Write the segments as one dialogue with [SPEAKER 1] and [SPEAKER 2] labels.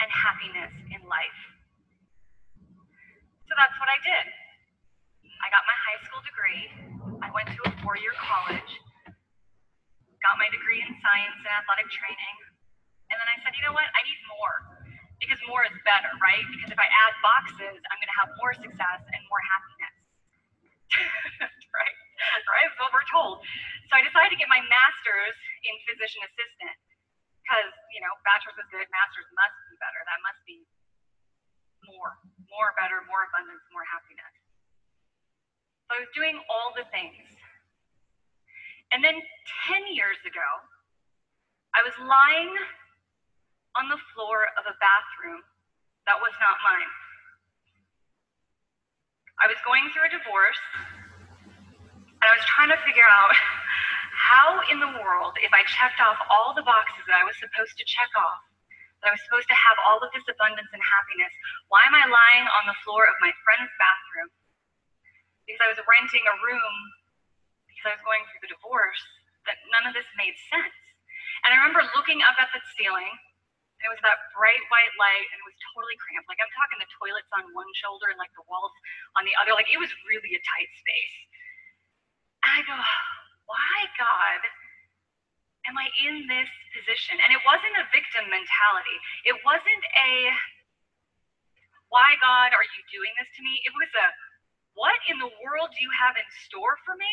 [SPEAKER 1] and happiness in life. So that's what I did. I got my high school degree. I went to a 4-year college, got my degree in science and athletic training, and then I said, you know what, I need more, because more is better, right? Because if I add boxes, I'm going to have more success and more happiness. right? That's what we're told. So I decided to get my master's in physician assistant, because, bachelor's is good, master's must be better. That must be more better, more abundance, more happiness. So I was doing all the things. And then 10 years ago, I was lying on the floor of a bathroom that was not mine. I was going through a divorce, and I was trying to figure out how in the world, if I checked off all the boxes that I was supposed to check off, that I was supposed to have all of this abundance and happiness, why am I lying on the floor of my friend's bathroom? Because I was renting a room, because I was going through the divorce, that none of this made sense. And I remember looking up at the ceiling, and it was that bright white light, and it was totally cramped. Like, I'm talking the toilets on one shoulder and like the walls on the other. Like, it was really a tight space. And I go, why, God, am I in this position? And it wasn't a victim mentality. It wasn't a, why, God, are you doing this to me? It was a, what in the world do you have in store for me?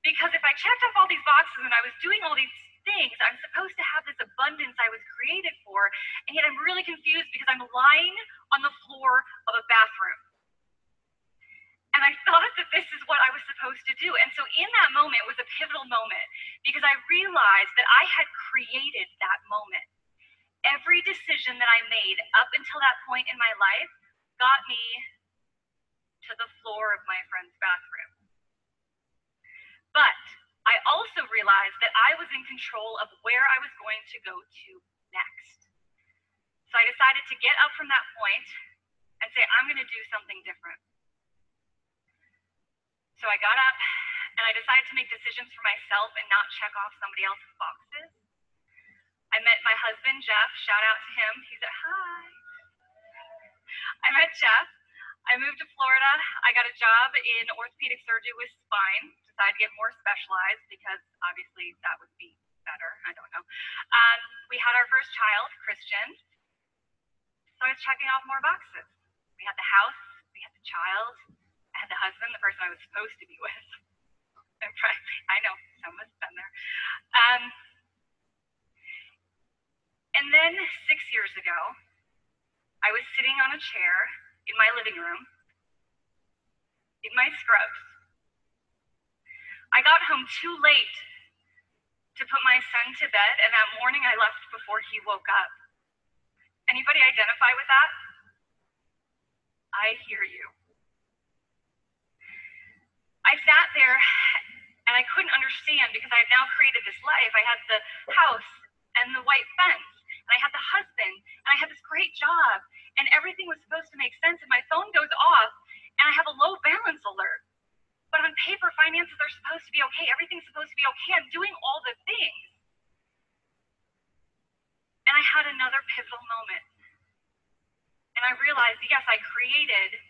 [SPEAKER 1] Because if I checked off all these boxes and I was doing all these things, I'm supposed to have this abundance I was created for, and yet I'm really confused because I'm lying on the floor of a bathroom. And I thought that this is what I was supposed to do. And so in that moment, it was a pivotal moment because I realized that I had created that moment. Every decision that I made up until that point in my life got me to the floor of my friend's bathroom. But I also realized that I was in control of where I was going to go to next. So I decided to get up from that point and say, I'm going to do something different. So I got up and I decided to make decisions for myself and not check off somebody else's boxes. I met my husband, Jeff. Shout out to him. He said, hi. I met Jeff. I moved to Florida. I got a job in orthopedic surgery with spine. Decided to get more specialized because obviously that would be better. I don't know. We had our first child, Christian. So I was checking off more boxes. We had the house. We had the child. I had the husband, the person I was supposed to be with. I know, some of us have been there. And then 6 years ago, I was sitting on a chair in my living room, in my scrubs. I got home too late to put my son to bed, and that morning I left before he woke up. Anybody identify with that? I hear you. I sat there and I couldn't understand because I had now created this life. I had the house and the white fence, and I had the husband, and I had this great job, and everything was supposed to make sense, and my phone goes off, and I have a low balance alert. But on paper, finances are supposed to be okay. Everything's supposed to be okay. I'm doing all the things. And I had another pivotal moment. And I realized, yes, I created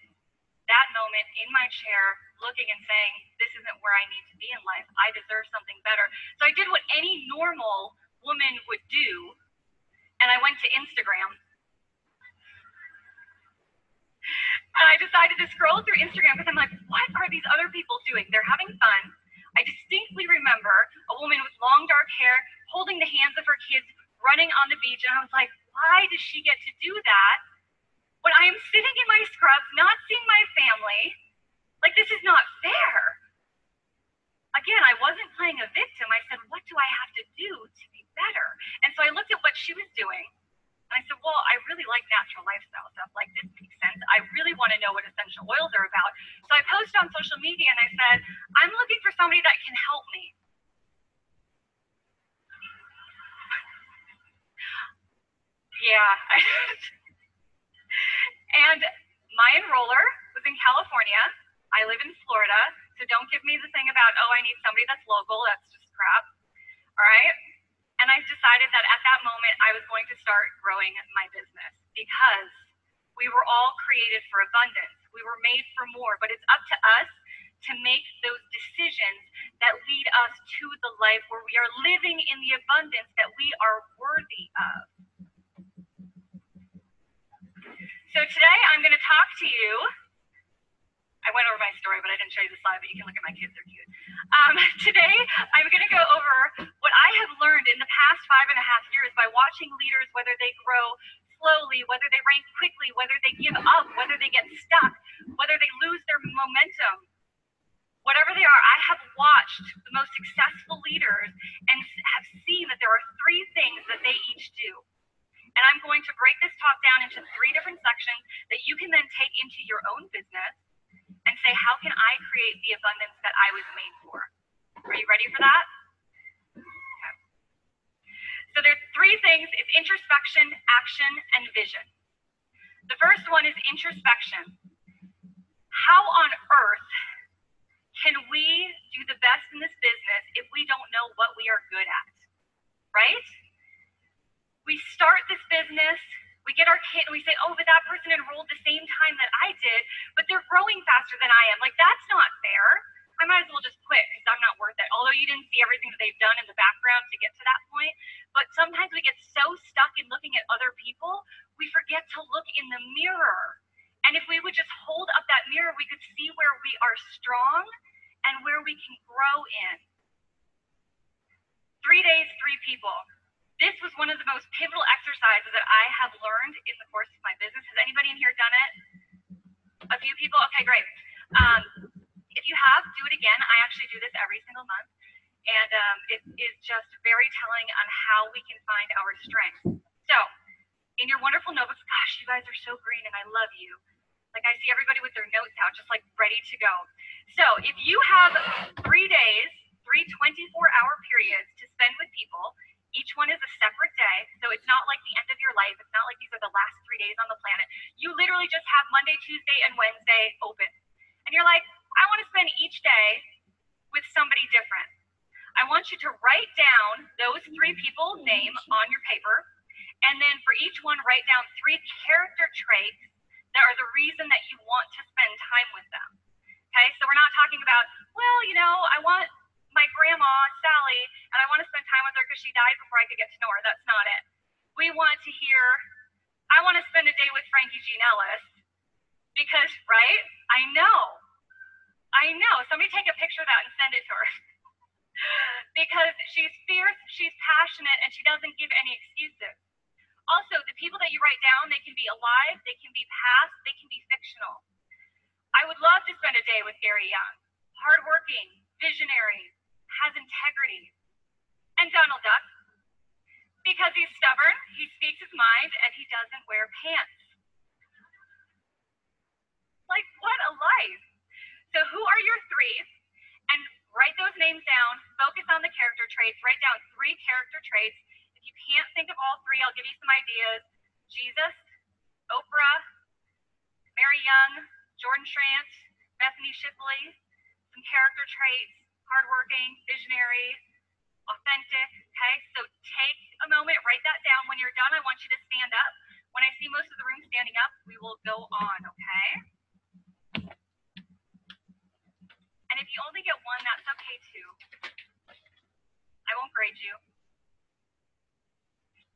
[SPEAKER 1] that moment in my chair, looking and saying, this isn't where I need to be in life. I deserve something better. So I did what any normal woman would do, and I went to Instagram. And I decided to scroll through Instagram because I'm like, what are these other people doing? They're having fun. I distinctly remember a woman with long dark hair holding the hands of her kids running on the beach. And I was like, why does she get to do that when I am sitting in my scrubs, not seeing my family? Like, this is not fair. Again, I wasn't playing a victim. I said, what do I have to do to be better? And so I looked at what she was doing. And I said, well, I really like natural lifestyle stuff. Like, this makes sense. I really want to know what essential oils are about. So I posted on social media and I said, I'm looking for somebody that can help me. Yeah. And my enroller was in California. I live in Florida. So don't give me the thing about, oh, I need somebody that's local. That's just crap. All right. And I decided decided that at that moment I was going to start growing my business because we were all created for abundance. We were made for more, but it's up to us to make those decisions that lead us to the life where we are living in the abundance that we are worthy of. So today I'm going to talk to you. I went over my story, but I didn't show you the slide, but you can look at my kids, they're cute. Today I'm going to go over what I have learned in the past 5.5 years by watching leaders, whether they grow slowly, whether they rank quickly, whether they give up, whether they get stuck, whether they lose their momentum. Whatever they are, I have watched the most successful leaders and have seen that there are 3 things that they each do. And I'm going to break this talk down into 3 different sections that you can then take into your own business and say, how can I create the abundance that I was made for? Are you ready for that? Okay. So there's 3 things. It's introspection, action, and vision. The first one is introspection. How on earth can we do the best in this business if we don't know what we are good at, right? We start this business, we get our kid, and we say, oh, but that person enrolled the same time that I did, but they're growing faster than I am. Like, that's not fair. I might as well just quit because I'm not worth it. Although you didn't see everything that they've done in the background to get to that point. But sometimes we get so stuck in looking at other people, we forget to look in the mirror. And if we would just hold up that mirror, we could see where we are strong and where we can grow in. 3 days, 3 people. This was one of the most pivotal exercises that I have learned in the course of my business. Has anybody in here done it? A few people? Okay, great. If you have, do it again. I actually do this every single month. And it is just very telling on how we can find our strengths. So, in your wonderful notebooks, gosh, you guys are so green and I love you. Like, I see everybody with their notes out, just like ready to go. So if you have 3 days, 3 24-hour periods to spend with people, each one is a separate day. So it's not like the end of your life. It's not like these are the last 3 days on the planet. You literally just have Monday, Tuesday, and Wednesday open. And you're like, I want to spend each day with somebody different. I want you to write down those 3 people's name on your paper. And then for each one, write down 3 character traits that are the reason that you want to spend time with them. Okay, so we're not talking about, well, you know, I want my grandma, Sally, and I want to spend time with her because she died before I could get to know her. That's not it. We want to hear, I want to spend a day with Frankie Jean Ellis because, right? I know. Somebody take a picture of that and send it to her. Because she's fierce, she's passionate, and she doesn't give any excuses. Also, the people that you write down, they can be alive, they can be past, they can be fictional. I would love to spend a day with Gary Young. Hardworking, visionary, has integrity. And Donald Duck, because he's stubborn, he speaks his mind, and he doesn't wear pants. Like, what a life. So who are your 3? And write those names down, focus on the character traits, write down 3 character traits. If you can't think of all 3, I'll give you some ideas. Jesus, Oprah, Mary Young, Jordan Schrant, Bethany Shipley, some character traits, hardworking, visionary, authentic, okay? So take a moment, write that down. When you're done, I want you to stand up. When I see most of the room standing up, we will go on, okay? And if you only get 1, that's okay too. I won't grade you.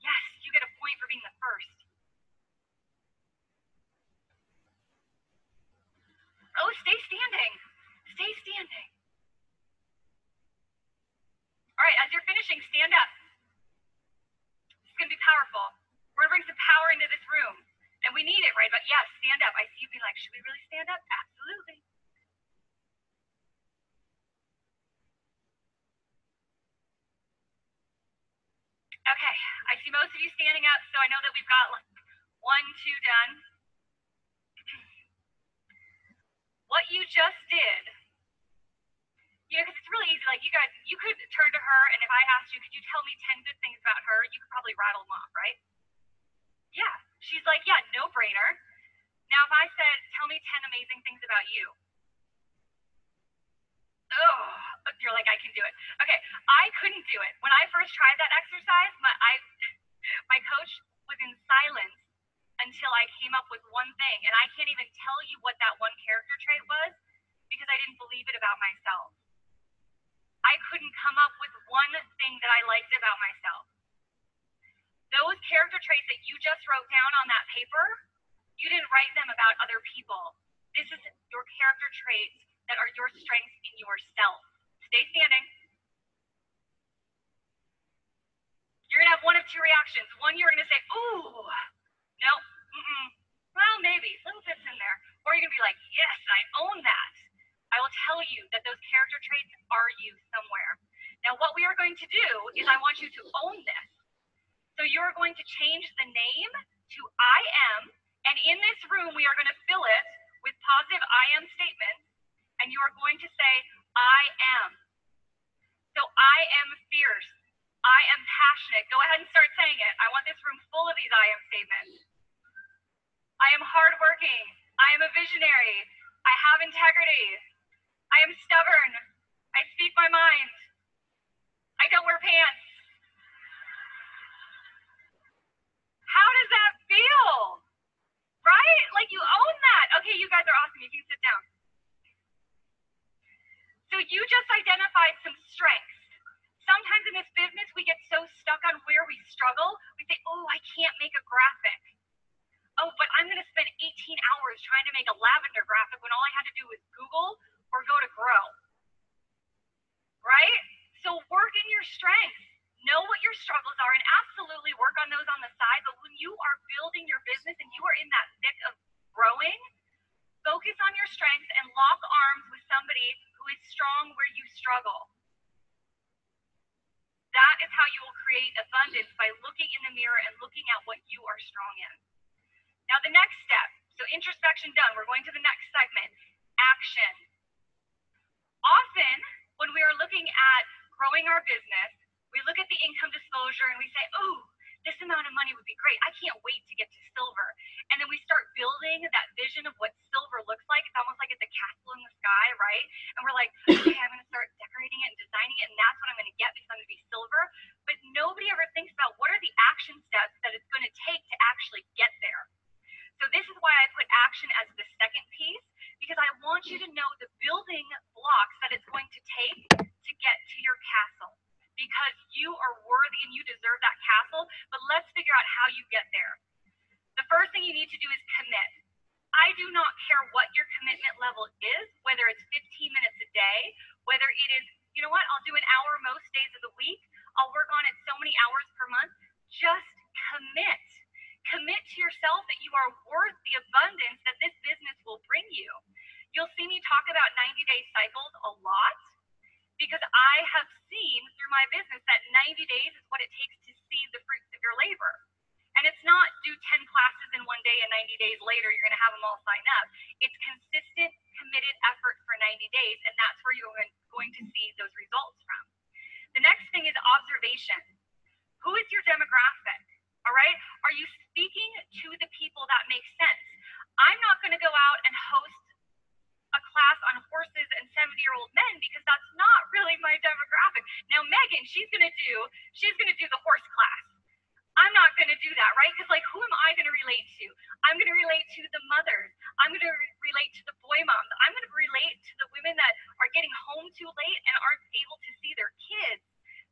[SPEAKER 1] Yes, you get a point for being the first. Oh, stay standing. Stay standing. All right, as you're finishing, stand up. It's going to be powerful. We're going to bring some power into this room. And we need it, right? But yes, stand up. I see you being like, should we really stand up? Absolutely. Okay, I see most of you standing up, so I know that we've got 1, 2 done. What you just did, because it's really easy, like you guys, you could turn to her, and if I asked you, could you tell me 10 good things about her, you could probably rattle them off, right? Yeah, she's like, yeah, no brainer. Now, if I said, tell me 10 amazing things about you. Oh, you're like, I can do it. Okay, I couldn't do it. When I first tried that exercise, I thing, and I can't even tell you what that one character trait was because I didn't believe it about myself. I couldn't come up with one thing that I liked about myself. Those character traits that you just wrote down on that paper, you didn't write them about other people. This is your character traits that are your strengths in yourself. Stay standing. You're going to have one of two reactions. One, you're going to say, ooh, no, well, maybe, little bits in there. Or you're going to be like, yes, I own that. I will tell you that those character traits are you somewhere. Now, what we are going to do is I want you to own this. So you're going to change the name to I am, and in this room, we are going to fill it with positive I am statements, and you are going to say, I am. So I am fierce. I am passionate. Go ahead and start saying it. I want this room full of these I am statements. I am hardworking. I am a visionary. I have integrity. I am stubborn. I speak my mind. I don't wear pants. How does that feel? Right? Like you own that. Okay, you guys are awesome. You can sit down. So you just identified some strengths. Sometimes in this business, we get so stuck on where we struggle. We say, oh, I can't make a graphic. Oh, but I'm going to spend 18 hours trying to make a lavender graphic when all I had to do was Google or go to Grow. Right? So work in your strengths. Know what your struggles are and absolutely work on those on the side. But when you are building your business and you are in that thick of growing, focus on your strengths and lock arms with somebody who is strong where you struggle. That is how you will create abundance, by looking in the mirror and looking at what you are strong in. Now the next step, so introspection done, we're going to the next segment, action. Often when we are looking at growing our business, we look at the income disclosure and we say, oh, this amount of money would be great. I can't wait to get to silver. And then we start building that vision of what silver looks like. It's almost like it's a castle in the sky, right? And we're like, okay, I'm going to start decorating it and designing it, and that's what I'm going to get because I'm going to be silver. But nobody ever thinks about what are the action steps that it's going to take to actually get there. So this is why I put action as the second piece, because I want you to know the building blocks that it's going to take to get to your castle. Because you are worthy and you deserve that castle, but let's figure out how you get there. The first thing you need to do is commit. I do not care what your commitment level is, whether it's 15 minutes a day, whether it is, you know what, I'll do an hour most days of the week, I'll work on it so many hours per month. Just commit. Commit to yourself that you are worth the abundance that this business will bring you. You'll see me talk about 90-day cycles a lot, because I have seen through my business that 90 days is what it takes to see the fruits of your labor. And it's not do 10 classes in one day and 90 days later you're going to have them all sign up. It's consistent, committed effort for 90 days, and that's where you're going to see those results from. The next thing is observation. Who is your demographic? All right? Are you speaking to the people that make sense? I'm not going to go out and host a class on horses and 70-year-old men because that's not really my demographic. Now Megan, she's gonna do the horse class. I'm not gonna do that, right? Because like, who am I gonna relate to? I'm gonna relate to the mothers. I'm gonna relate to the boy moms. I'm gonna relate to the women that are getting home too late and aren't able to see their kids.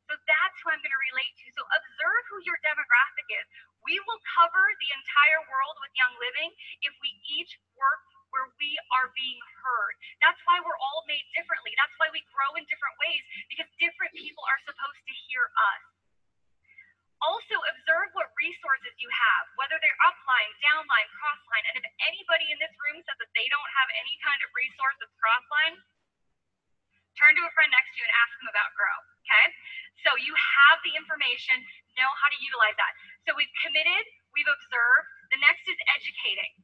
[SPEAKER 1] So that's who I'm gonna relate to. So observe who your demographic is. We will cover the entire world with Young Living if we each work where we are being heard. That's why we're all made differently. That's why we grow in different ways, because different people are supposed to hear us. Also, observe what resources you have, whether they're upline, downline, crossline, and if anybody in this room says that they don't have any kind of resource that's crossline, turn to a friend next to you and ask them about Grow, okay? So you have the information, know how to utilize that. So we've committed, we've observed. The next is educating.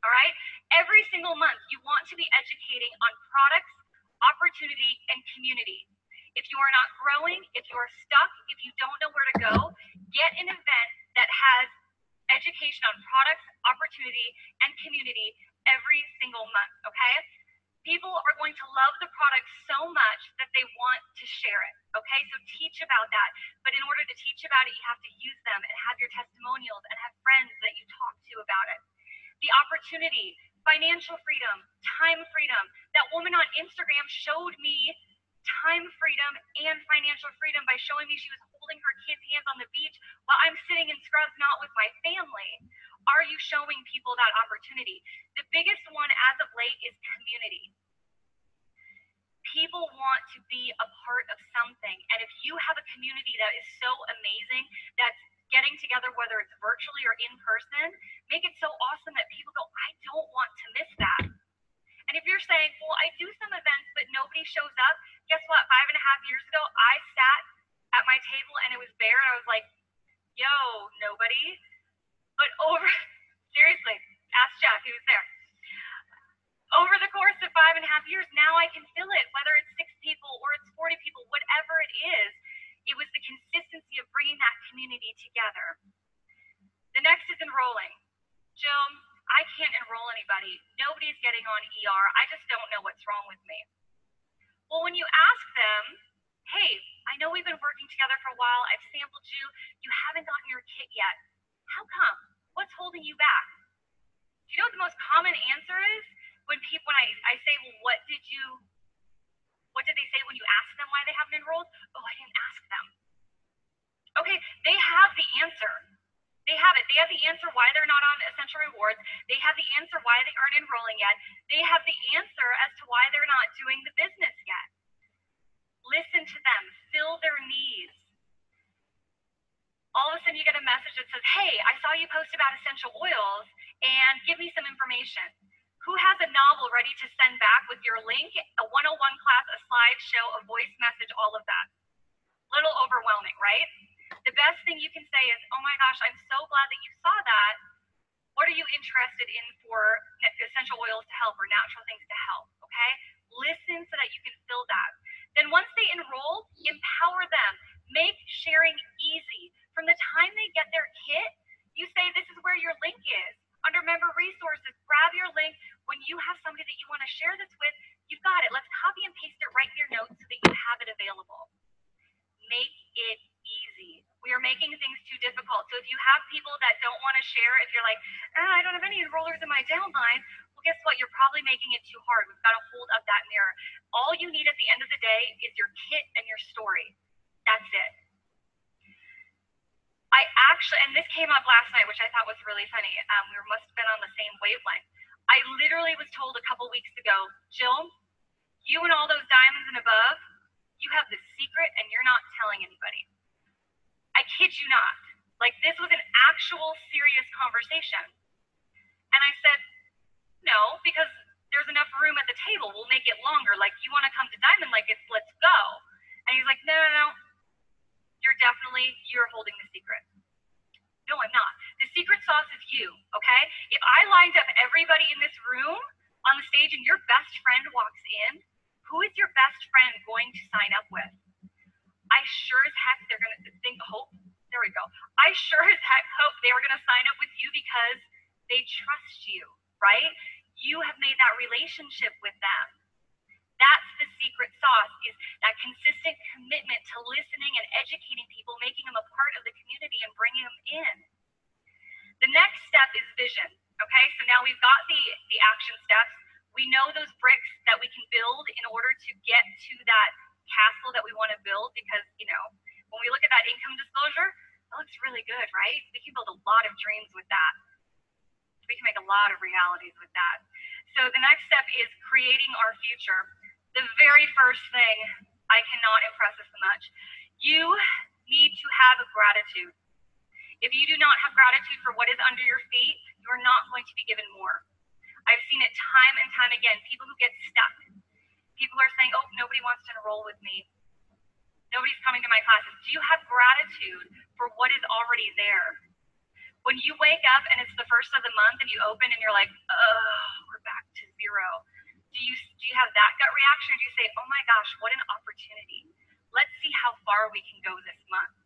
[SPEAKER 1] All right? Every single month, you want to be educating on products, opportunity, and community. If you are not growing, if you are stuck, if you don't know where to go, get an event that has education on products, opportunity, and community every single month, okay? People are going to love the product so much that they want to share it, okay? So teach about that. But in order to teach about it, you have to use them and have your testimonials and have friends that you talk to about it. the opportunity, financial freedom, time freedom. That woman on Instagram showed me time freedom and financial freedom by showing me she was holding her kids' hands on the beach while I'm sitting in scrubs, not with my family. Are you showing people that opportunity? The biggest one as of late is community. People want to be a part of something. And if you have a community that is so amazing, that's getting together, whether it's virtually or in person, make it so awesome that people go, I don't want to miss that. And if you're saying, well, I do some events, but nobody shows up, guess what? 5.5 years ago, I sat at my table and it was bare. And I was like, yo, nobody. But seriously, ask Jeff, he was there. Over the course of 5.5 years, now I can fill it, whether it's 6 people or it's 40 people, whatever it is. It was the consistency of bringing that community together. The next is enrolling. Jill, I can't enroll anybody. Nobody's getting on ER. I just don't know what's wrong with me. Well, when you ask them, hey, I know we've been working together for a while. I've sampled you. You haven't gotten your kit yet. How come? What's holding you back? Do you know what the most common answer is? When I say, well, what did they say when you asked them why they haven't enrolled? Oh, I didn't ask them. Okay, they have the answer. They have it. They have the answer why they're not on Essential Rewards. They have the answer why they aren't enrolling yet. They have the answer as to why they're not doing the business yet. Listen to them. Fill their needs. All of a sudden you get a message that says, hey, I saw you post about essential oils and give me some information. Who has a novel ready to send back with your link, a 101 class, a slideshow, a voice message, all of that? Little overwhelming, right? The best thing you can say is, oh my gosh, I'm so glad that you saw that. What are you interested in for essential oils to help or natural things to help, okay? Listen so that you can fill that. Then once they enroll, empower them. Make sharing easy. From the time they get their kit, you say, this is where your link is. Under member resources, grab your link. When you have somebody that you want to share this with, you've got it. Let's copy and paste it right in your notes so that you have it available. Make it easy. We are making things too difficult. So if you have people that don't want to share, if you're like, I don't have any enrollers in my downline, well, guess what? You're probably making it too hard. We've got to hold up that mirror. All you need at the end of the day is your kit and your story. That's it. And this came up last night, which I thought was really funny. We must have been on the same wavelength. I literally was told a couple weeks ago, Jill, you and all those diamonds and above, you have the secret and you're not telling anybody. I kid you not. Like, this was an actual serious conversation. And I said, no, because there's enough room at the table. We'll make it longer. Like, you want to come to Diamond like it's, let's go. And he's like, no. You're holding the secret. No, I'm not. The secret sauce is you, okay? If I lined up everybody in this room on the stage and your best friend walks in, who is your best friend going to sign up with? I sure as heck they're going to hope. There we go. I sure as heck hope they were going to sign up with you because they trust you, right? You have made that relationship with them. That's the secret sauce, is that consistent commitment to listening and educating people, making them a part of the community and bringing them in. The next step is vision, okay? So now we've got the action steps. We know those bricks that we can build in order to get to that castle that we want to build because, when we look at that income disclosure, it looks really good, right? We can build a lot of dreams with that. We can make a lot of realities with that. So the next step is creating our future. The very first thing, I cannot impress us much. You need to have gratitude. If you do not have gratitude for what is under your feet, you are not going to be given more. I've seen it time and time again. People who get stuck. People are saying, oh, nobody wants to enroll with me. Nobody's coming to my classes. Do you have gratitude for what is already there? When you wake up and it's the first of the month and you open and you're like, oh, we're back to zero. Do you have that gut reaction, or do you say, oh my gosh, what an opportunity. Let's see how far we can go this month.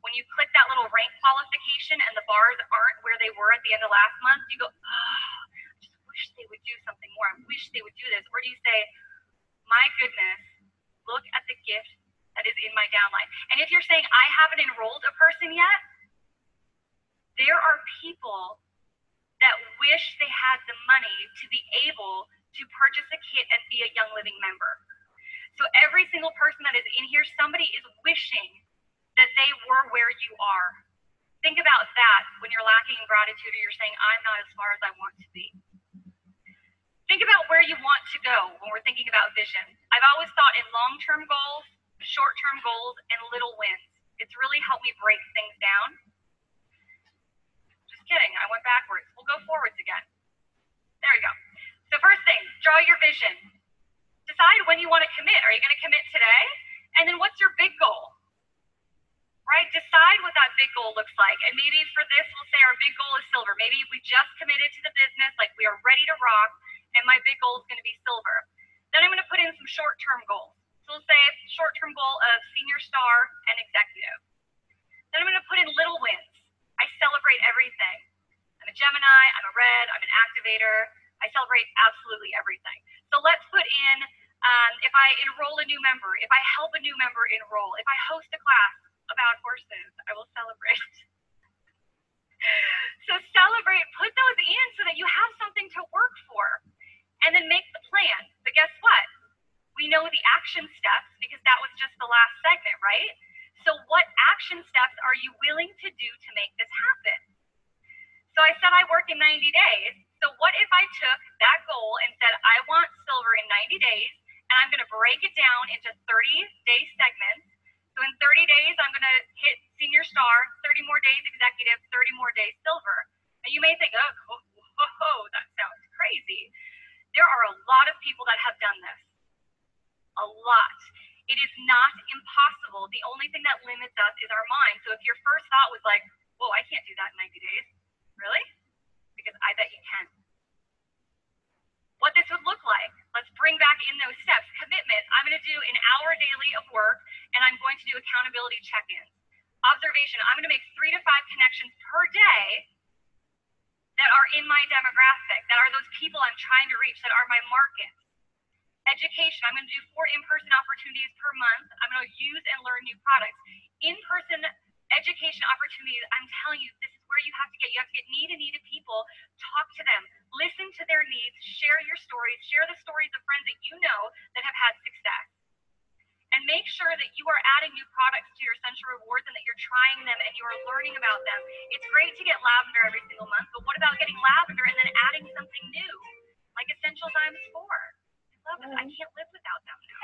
[SPEAKER 1] When you click that little rank qualification and the bars aren't where they were at the end of last month, you go, oh, I just wish they would do something more. I wish they would do this. Or do you say, my goodness, look at the gift that is in my downline. And if you're saying, I haven't enrolled a person yet, there are people that wish they had the money to be able to purchase a kit and be a Young Living member. So every single person that is in here, somebody is wishing that they were where you are. Think about that when you're lacking in gratitude or you're saying, I'm not as far as I want to be. Think about where you want to go when we're thinking about vision. I've always thought in long-term goals, short-term goals, and little wins. It's really helped me break things down. Just kidding, I went backwards. We'll go forwards again. There we go. So first thing, draw your vision. Decide when you want to commit. Are you going to commit today? And then what's your big goal? Right? Decide what that big goal looks like. And maybe for this, we'll say our big goal is silver. Maybe we just committed to the business, like we are ready to rock, and my big goal is going to be silver. Then I'm going to put in some short-term goals. So we'll say short-term goal of senior star and executive. Then I'm going to put in little wins. I celebrate everything. I'm a Gemini, I'm a red, I'm an activator. I celebrate absolutely everything. So let's put in, if I enroll a new member, if I help a new member enroll, if I host a class about horses, I will celebrate. So celebrate, put those in so that you have something to work for, and then make the plan. But guess what? We know the action steps because that was just the last segment, right? So what action steps are you willing to do to make this happen? So I said I work in 90 days. So what if I took that goal and said I want silver in 90 days, and I'm going to break it down into 30-day segments. So in 30 days, I'm going to hit senior star, 30 more days executive, 30 more days silver. And you may think, oh, that sounds crazy. There are a lot of people that have done this. A lot. It is not impossible. The only thing that limits us is our mind. So if your first thought was like, whoa, I can't do that in 90 days. Really? Because I bet you can. What this would look like, let's bring back in those steps. Commitment, I'm going to do an hour daily of work, and I'm going to do accountability check-ins. Observation, I'm going to make 3 to 5 connections per day that are in my demographic, that are those people I'm trying to reach, that are my market. Education, I'm going to do 4 in-person opportunities per month. I'm going to use and learn new products. In-person education opportunities, I'm telling you, this is where you have to get. You have to get needed people, talk to them, listen to their needs, share your stories, share the stories of friends that you know that have had success. And make sure that you are adding new products to your Essential Rewards and that you're trying them and you are learning about them. It's great to get lavender every single month, but what about getting lavender and then adding something new, like Essential Dimes 4? I love this. I can't live without them now.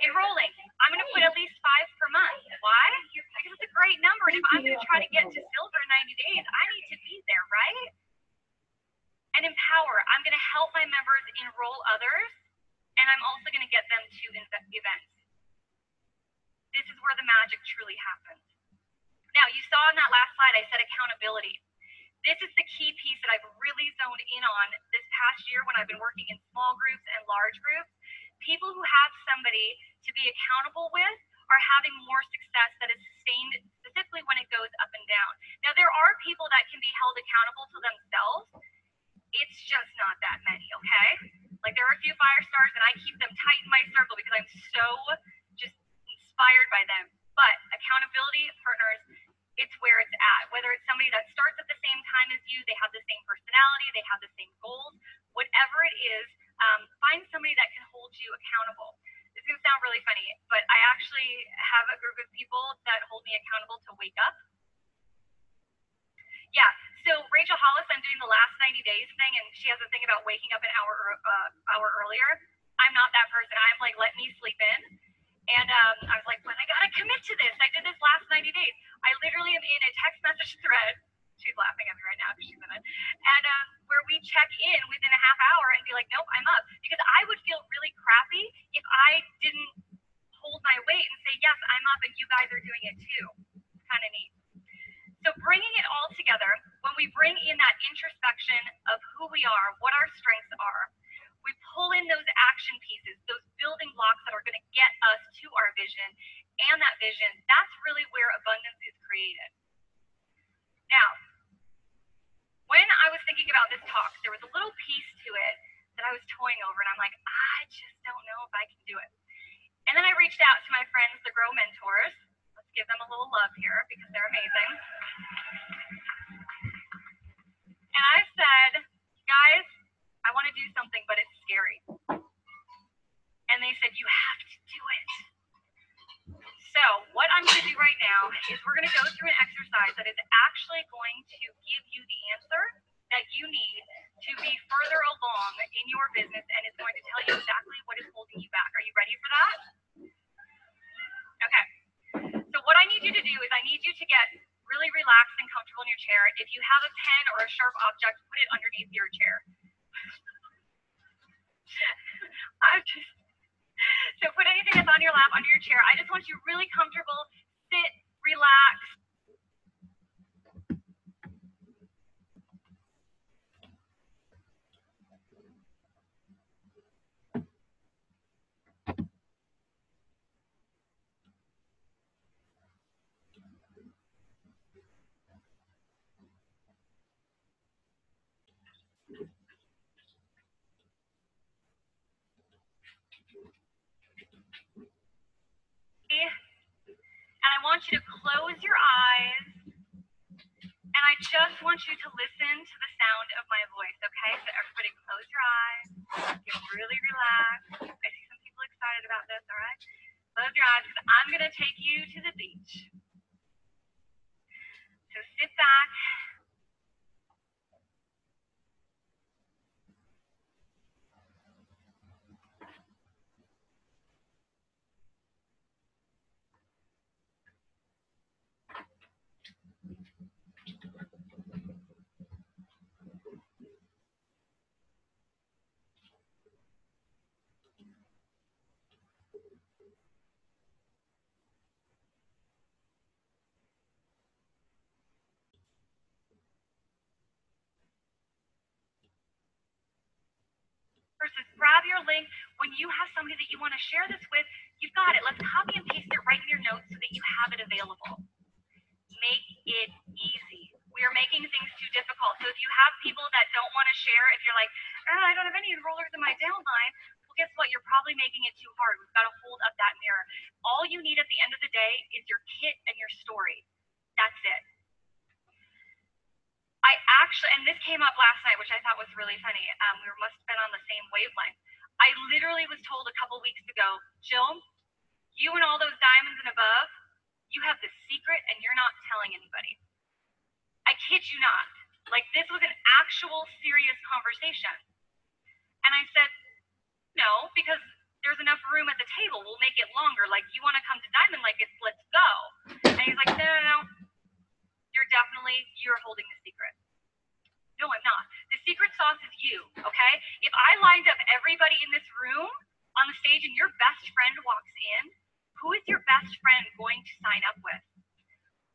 [SPEAKER 1] Enrolling, I'm going to put at least 5 per month. Why? Because it's a great number, and if I'm going to try to get to silver in 90 days, I need to be there, right? And empower, I'm going to help my members enroll others, and I'm also going to get them to events. This is where the magic truly happens. Now, you saw in that last slide, I said accountability. This is the key piece that I've really zoned in on this past year when I've been working in small groups and large groups. People who have somebody to be accountable with are having more success that is sustained, specifically when it goes up and down. Now, there are people that can be held accountable to themselves. It's just not that many, okay? Like, there are a few fire stars, and I keep them tight in my circle because I'm so just inspired by them. But accountability partners, it's where it's at. Whether it's somebody that starts at the same time as you, they have the same personality, they have the same goals, whatever it is, find somebody that can hold you accountable. This is going to sound really funny, but I actually have a group of people that hold me accountable to wake up. Yeah, so Rachel Hollis, I'm doing the last 90 days thing, and she has a thing about waking up an hour earlier. I'm not that person. I'm like, let me sleep in. And I was like, but I got to commit to this. I did this last 90 days. I literally am in a text message thread. She's laughing at me right now because she's in it. And where we check in within a half hour and be like, nope, I'm up. Because I would feel really crappy if I didn't hold my weight and say, yes, I'm up and you guys are doing it too. It's kind of neat. So bringing it all together, when we bring in that introspection of who we are, what our strengths are, we pull in those action pieces, those building blocks that are going to get us to our vision, and that vision, that's really where abundance is created. Now, when I was thinking about this talk, there was a little piece to it that I was toying over, and I'm like, I just don't know if I can do it. And then I reached out to my friends, the Grow Mentors. Let's give them a little love here because they're amazing. And I said, to go through an exercise that is actually going to give you the answer that you need to be further along in your business, and it's going to tell you exactly what is holding you back. Are you ready for that? Okay. So what I need you to do is I need you to get really relaxed and comfortable in your chair. If you have a pen or a sharp object, put it underneath your chair. So put anything that's on your lap under your chair. I just want you really comfortable. Sit, relax. And I want you to close your eyes, and I just want you to listen to the sound of my voice, okay? So everybody close your eyes, get really relaxed. I see some people excited about this, all right? Close your eyes, because I'm going to take you to the beach. So sit back. Versus grab your link. When you have somebody that you want to share this with, you've got it. Let's copy and paste it right in your notes so that you have it available. Make it easy. We are making things too difficult. So if you have people that don't want to share, if you're like, I don't have any enrollers in my downline, well, guess what? You're probably making it too hard. We've got to hold up that mirror. All you need at the end of the day is your kit and your story. That's it. I actually, and this came up last night, which I thought was really funny. We must have been on the same wavelength. I literally was told a couple weeks ago, Jill, you and all those diamonds and above, you have the secret and you're not telling anybody. I kid you not. Like, this was an actual serious conversation. And I said, no, because there's enough room at the table. We'll make it longer. Like, you want to come to Diamond Like It's, let's go. And he's like, no. You're holding the secret. No, I'm not. The secret sauce is you, okay? If I lined up everybody in this room on the stage and your best friend walks in, who is your best friend going to sign up with?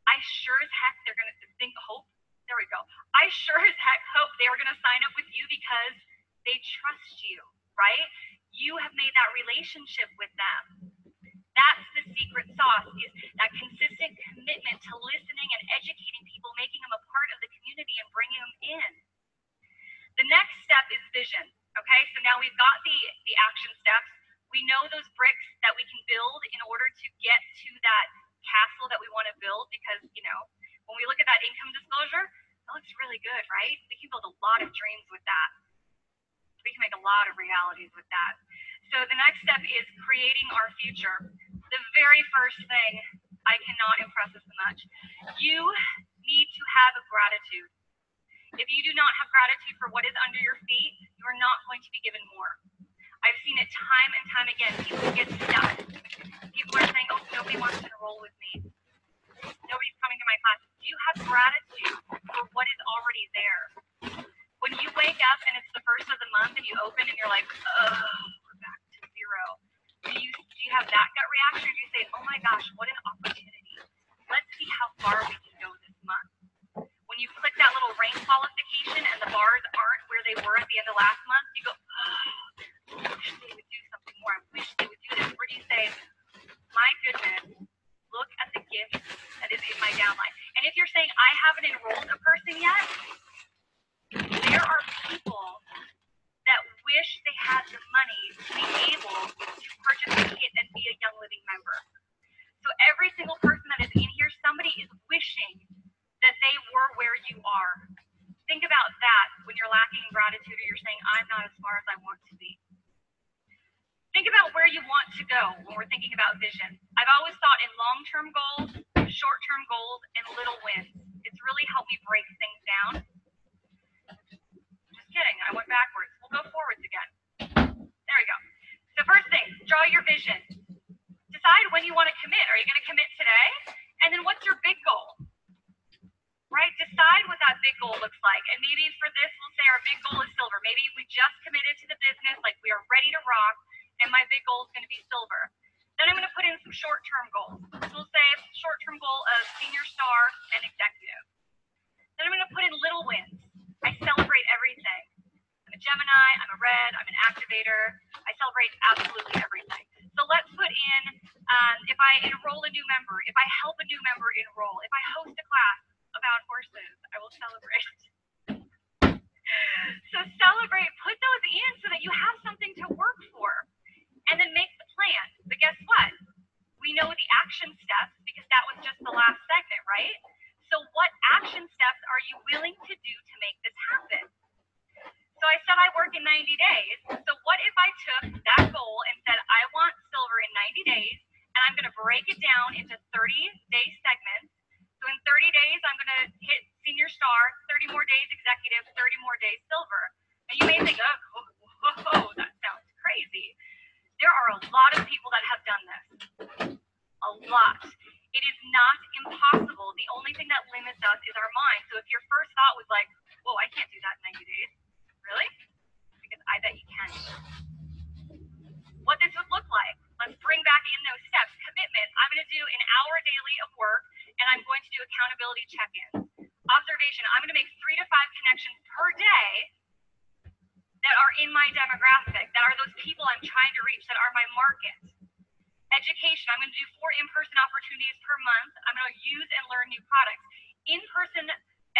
[SPEAKER 1] I sure as heck they're going to hope. There we go. I sure as heck hope they were going to sign up with you because they trust you, right? You have made that relationship with them. That's the secret sauce, is that consistent commitment to listening and educating people, making them a part of the community and bringing them in. The next step is vision, okay? So now we've got the action steps. We know those bricks that we can build in order to get to that castle that we want to build, because, when we look at that income disclosure, that looks really good, right? We can build a lot of dreams with that. We can make a lot of realities with that. So the next step is creating our future. The very first thing, I cannot impress us much. You need to have gratitude. If you do not have gratitude for what is under your feet, you are not going to be given more. I've seen it time and time again. People get stuck. People are saying, oh, nobody wants to enroll with me. Nobody's coming to my class. Do you have gratitude for what is already there? When you wake up and it's the first of the month and you open and you're like, oh, we're back to zero. Do you have that gut reaction, or do you say, oh my gosh, what an opportunity. Let's see how far we can go this month. When you click that little rank qualification and the bars aren't where they were at the end of last month, you go, oh, I wish they would do something more. I wish they would do this. Or do you say, my goodness, look at the gift that is in my downline. And if you're saying, I haven't enrolled a person yet, there are people that wish they had the money to be able to purchase a kit and be a Young Living member. So every single person that is in here, somebody is wishing that they were where you are. Think about that when you're lacking in gratitude, or you're saying, I'm not as far as I want to be. Think about where you want to go when we're thinking about vision. I've always thought in long-term goals, short-term goals, and little wins. It's really helped me break things down. Just kidding, I went backwards. We'll go forwards again. There we go. So first thing, draw your vision. Decide when you want to commit. Are you going to commit today? And then what's your big goal? Right? Decide what that big goal looks like. And maybe for this, we'll say our big goal is silver. Maybe we just committed to the business, like we are ready to rock, and my big goal is going to be silver. Then I'm going to put in some short-term goals. So we'll say short-term goal of senior star and executive. Then I'm going to put in little wins. I celebrate everything. I'm a Gemini, I'm a red, I'm an activator. I celebrate absolutely everything. So let's put in, if I enroll a new member, if I help a new member enroll, if I host a class about horses, I will celebrate. So celebrate, put those in so that you have something to work for. And then make the plan. But guess what? We know the action steps because that was just the last segment, right? So what action steps are you willing to do to make this happen? So I said I work in 90 days. So what if I took that goal and said I want silver in 90 days, and I'm going to break it down into 30-day segments. So in 30 days, I'm going to hit senior star, 30 more days executive, 30 more days silver. And you may think, oh, that sounds crazy. There are a lot of people that have done this. A lot. It is not impossible. The only thing that limits us is our mind. So if your first thought was like, whoa, I can't do that in 90 days. Really? Because I bet you can. What this would look like. Let's bring back in those steps. Commitment. I'm going to do an hour daily of work, and I'm going to do accountability check-ins. Observation. I'm going to make 3 to 5 connections per day that are in my demographic, that are those people I'm trying to reach, that are my market. Education, I'm going to do 4 in-person opportunities per month. I'm going to use and learn new products. In-person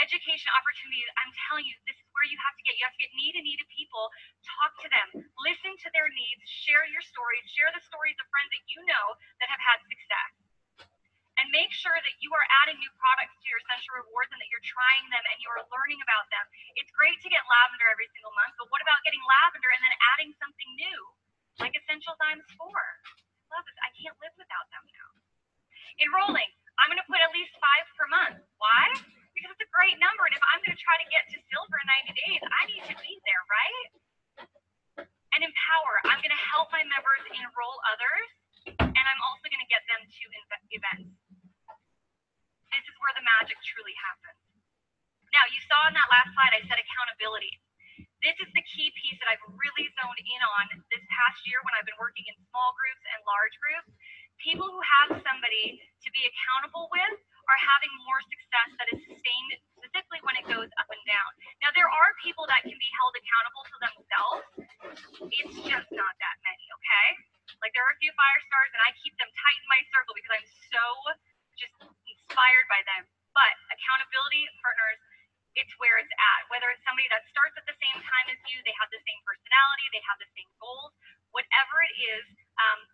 [SPEAKER 1] education opportunities, I'm telling you, this is where you have to get. You have to get needed people, talk to them, listen to their needs, share your stories, share the stories of friends that you know that have had success. And make sure that you are adding new products to your Essential Rewards and that you're trying them and you are learning about them. It's great to get lavender every single month, but what about getting lavender and then adding something new, like Essential Dimes 4? I love this. I can't live without them now. Enrolling. I'm going to put at least 5 per month. Why? Because it's a great number, and if I'm going to try to get to silver in 90 days, I need to be there, right? And empower. I'm going to help my members enroll others, and I'm also going to get them to events. This is where the magic truly happens. Now, you saw in that last slide, I said accountability. This is the key piece that I've really zoned in on this past year when I've been working in small groups and large groups. People who have somebody to be accountable with are having more success that is sustained, specifically when it goes up and down. Now, there are people that can be held accountable to themselves. It's just not that many, okay? Like, there are a few fire stars, and I keep them tight in my circle because I'm so just inspired by them. But accountability, partners, it's where it's at. Whether it's somebody that starts at the same time as you, they have the same personality, they have the same goals, whatever it is,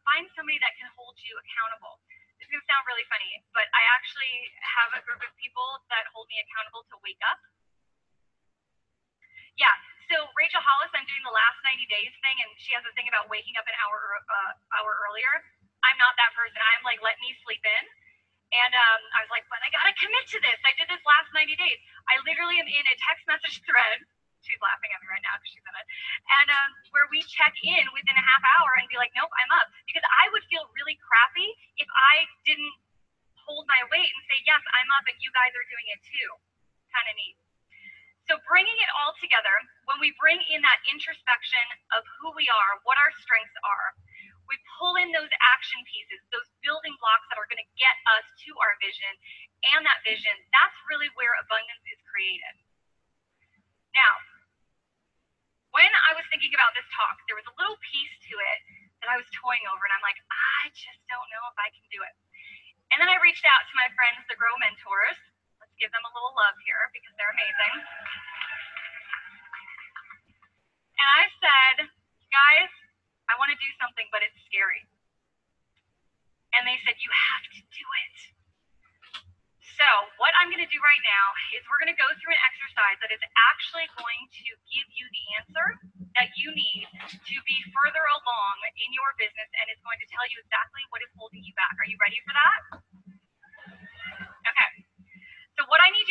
[SPEAKER 1] find somebody that can hold you accountable. This is going to sound really funny, but I actually have a group of people that hold me accountable to wake up. Yeah, so Rachel Hollis, I'm doing the last 90 days thing, and she has a thing about waking up an hour earlier. I'm not that person. I'm like, let me sleep in. And I was like, but I got to commit to this. I did this last 90 days. I literally am in a text message thread. She's laughing at me right now because she's in it. And where we check in within a half hour and be like, nope, I'm up. Because I would feel really crappy if I didn't hold my weight and say, yes, I'm up and you guys are doing it too. Kind of neat. So bringing it all together, when we bring in that introspection of who we are, what our strengths are, we pull in those action pieces, those building blocks that are going to get us to our vision, and that vision, that's really where abundance is created. Now, when I was thinking about this talk, there was a little piece to it that I was toying over, and I'm like, I just don't know if I can do it. And then I reached out to my friends, the Grow Mentors. Let's give them a little love here because they're amazing. And I said, guys, I want to do something, but it's scary. And they said, you have to do it. So what I'm going to do right now is we're going to go through an exercise that is actually going to give you the answer that you need to be further along in your business, and it's going to tell you exactly what is holding you back. Are you ready for that?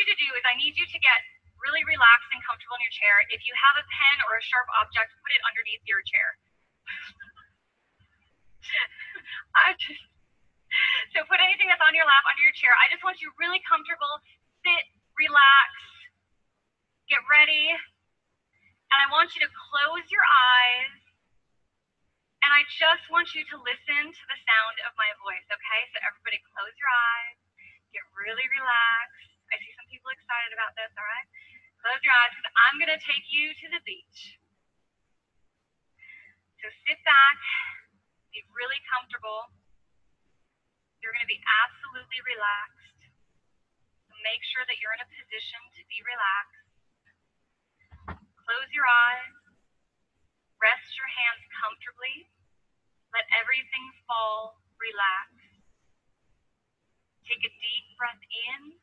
[SPEAKER 1] you to do is I need you to get really relaxed and comfortable in your chair. If you have a pen or a sharp object, put it underneath your chair. So put anything that's on your lap under your chair. I just want you really comfortable. Sit, relax, get ready. And I want you to close your eyes. And I just want you to listen to the sound of my voice, okay? So everybody close your eyes, get really relaxed. I see some people excited about this, all right? Close your eyes because I'm going to take you to the beach. So sit back, be really comfortable. You're going to be absolutely relaxed. So make sure that you're in a position to be relaxed. Close your eyes. Rest your hands comfortably. Let everything fall. Relax. Take a deep breath in.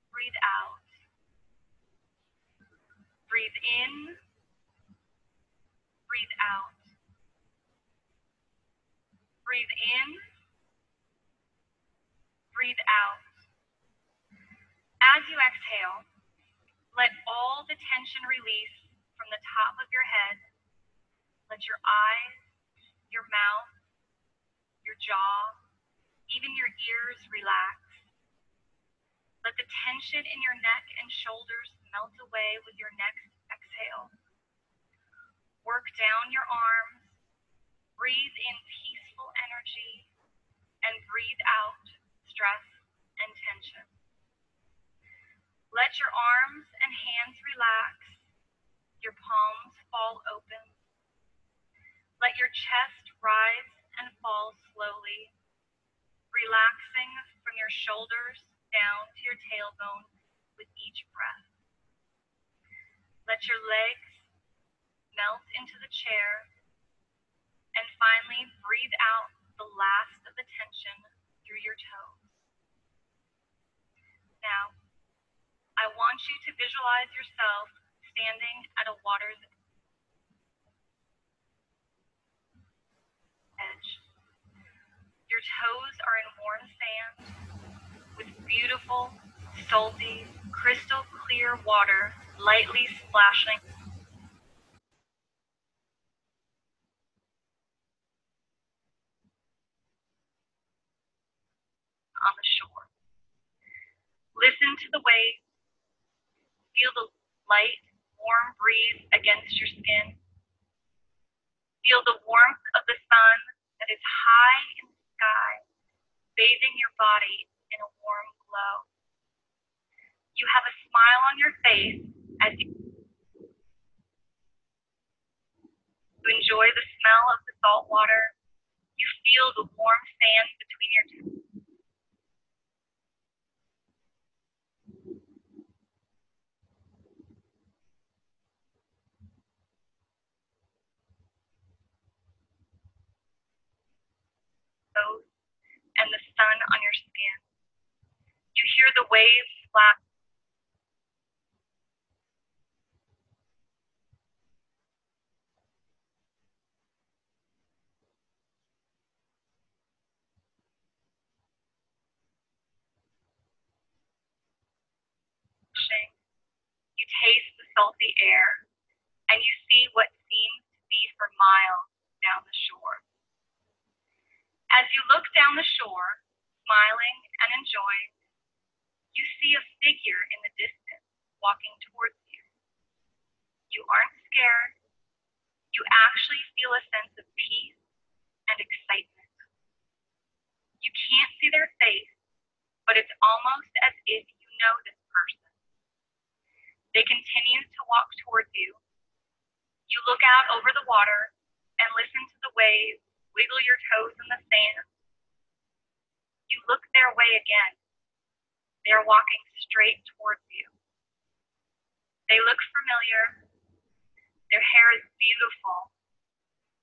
[SPEAKER 1] Breathe out. Breathe in. Breathe out. Breathe in. Breathe out. As you exhale, let all the tension release from the top of your head. Let your eyes, your mouth, your jaw, even your ears relax. Let the tension in your neck and shoulders melt away with your next exhale. Work down your arms. Breathe in peaceful energy and breathe out stress and tension. Let your arms and hands relax. Your palms fall open. Let your chest rise and fall slowly, relaxing from your shoulders down to your tailbone with each breath. Let your legs melt into the chair. And finally, breathe out the last of the tension through your toes. Now, I want you to visualize yourself standing at a water's edge. Your toes are in warm sand with beautiful, salty, crystal clear water lightly splashing on the shore. Listen to the waves. Feel the light, warm breeze against your skin. Feel the warmth of the sun that is high in the sky, bathing your body in a warm glow. You have a smile on your face as you enjoy the smell of the salt water. You feel the warm sand between your toes. And the sun on your skin. You hear the waves splash. You taste the salty air, and you see what seems to be for miles down the shore. As you look down the shore, smiling and enjoying, you see a figure in the distance walking towards you. You aren't scared. You actually feel a sense of peace and excitement. You can't see their face, but it's almost as if you know this person. They continue to walk towards you. You look out over the water and listen to the waves, wiggle your toes in the sand. You look their way again. They're walking straight towards you. They look familiar. Their hair is beautiful.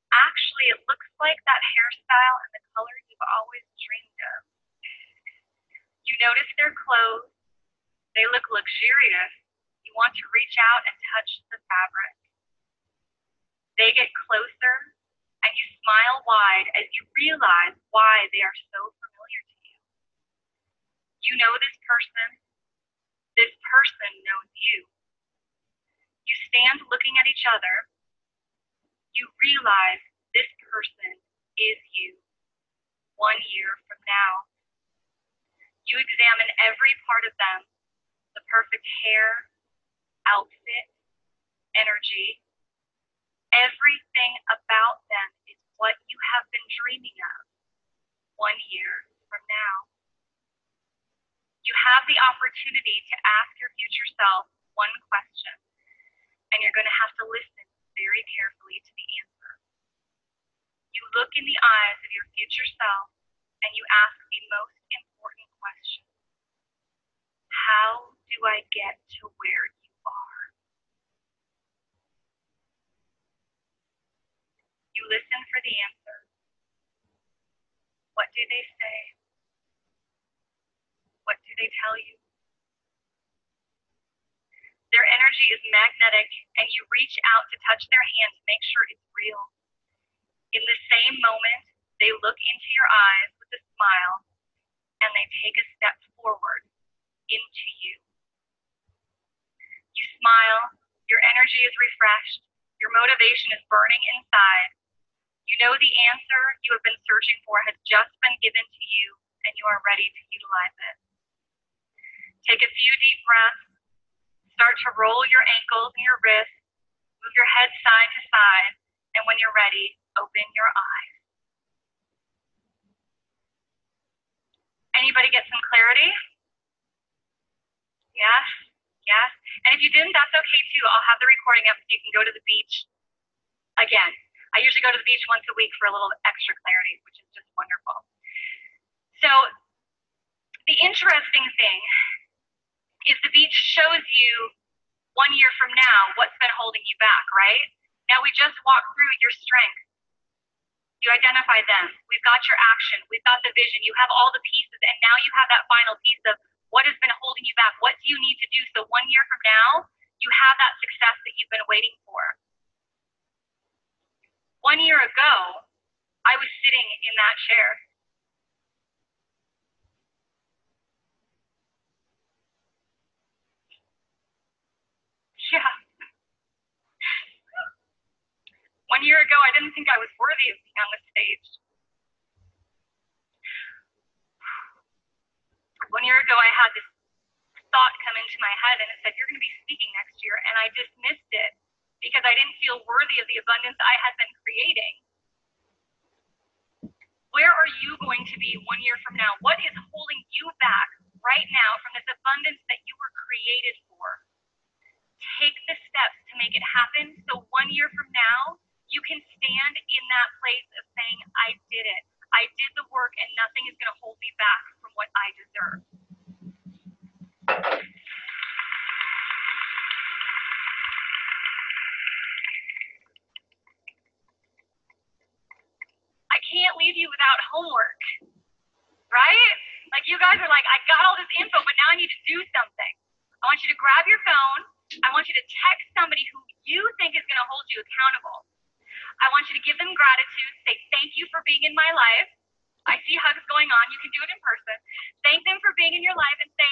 [SPEAKER 1] Actually, it looks like that hairstyle and the color you've always dreamed of. You notice their clothes. They look luxurious. You want to reach out and touch the fabric. They get closer, and you smile wide as you realize why they are so familiar to you. You know this person. This person knows you. You stand looking at each other. You realize this person is you 1 year from now. You examine every part of them, the perfect hair, outfit, energy. Everything about them is what you have been dreaming of 1 year from now. You have the opportunity to ask your future self one question, and you're going to have to listen very carefully to the answer. You look in the eyes of your future self and you ask the most important question. How do I get to where you are? You listen for the answer. What do they say? What do they tell you? Their energy is magnetic, and you reach out to touch their hand to make sure it's real. In the same moment, they look into your eyes with a smile, and they take a step forward into you. You smile, your energy is refreshed, your motivation is burning inside. You know the answer you have been searching for has just been given to you, and you are ready to utilize it. Take a few deep breaths. Start to roll your ankles and your wrists. Move your head side to side, and when you're ready, open your eyes. Anybody get some clarity? Yes? Yes? And if you didn't, that's okay too. I'll have the recording up so you can go to the beach again. I usually go to the beach once a week for a little extra clarity, which is just wonderful. So the interesting thing is the beach shows you 1 year from now what's been holding you back, right? Now we just walked through your strengths. You identify them. We've got your action. We've got the vision. You have all the pieces, and now you have that final piece of what has been holding you back. What do you need to do so 1 year from now, you have that success that you've been waiting for? 1 year ago, I was sitting in that chair. Yeah. 1 year ago, I didn't think I was worthy of being on the stage. 1 year ago, I had this thought come into my head, and it said, you're going to be speaking next year, and I dismissed it because I didn't feel worthy of the abundance I had been creating. Where are you going to be 1 year from now? What is holding you back right now from this abundance that you were created for? Take the steps to make it happen so 1 year from now, you can stand in that place of saying, I did it. I did the work, and nothing is going to hold me back from what I deserve. I can't leave you without homework, right? Like you guys are like, I got all this info, but now I need to do something. I want you to grab your phone. I want you to text somebody who you think is going to hold you accountable. I want you to give them gratitude, say thank you for being in my life. I see hugs going on. You can do it in person. Thank them for being in your life and say,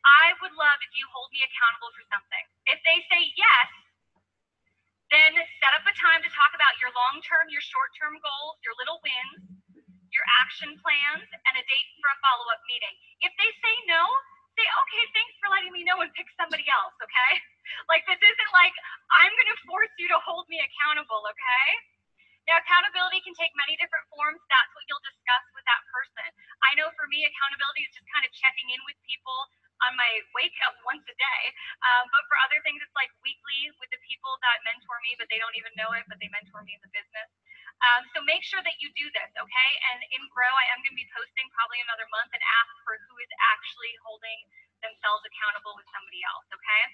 [SPEAKER 1] I would love if you hold me accountable for something. If they say yes, then set up a time to talk about your long-term, your short-term goals, your little wins, your action plans, and a date for a follow-up meeting. If they say no, say, okay, thanks for letting me know, and pick somebody else, okay? Like, this isn't like, I'm going to force you to hold me accountable, okay? Now, accountability can take many different forms. That's what you'll discuss with that person. I know for me, accountability is just kind of checking in with people on my wake up once a day. But for other things, it's like weekly with the people that mentor me, but they don't even know it, but they mentor me in the business. So make sure that you do this, okay? And in Grow, I am going to be posting probably another month and ask for who is actually holding themselves accountable with somebody else, okay?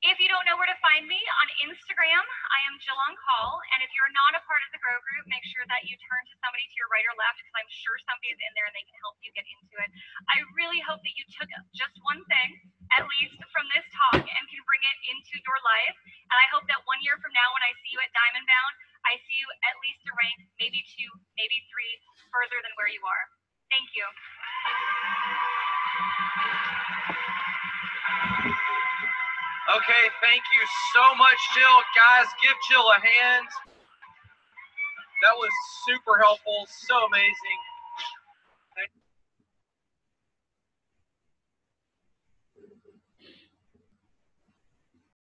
[SPEAKER 1] If you don't know where to find me, on Instagram, I am Jill on Call. And if you're not a part of the Grow Group, make sure that you turn to somebody to your right or left, because I'm sure somebody's in there and they can help you get into it. I really hope that you took just one thing, at least from this talk, and can bring it into your life. And I hope that 1 year from now, when I see you at Diamond Bound, I see you at least a rank, maybe 2, maybe 3 further than where you are. Thank you. you.
[SPEAKER 2] Okay, thank you so much, Jill. Guys, give Jill a hand. That was super helpful, so amazing.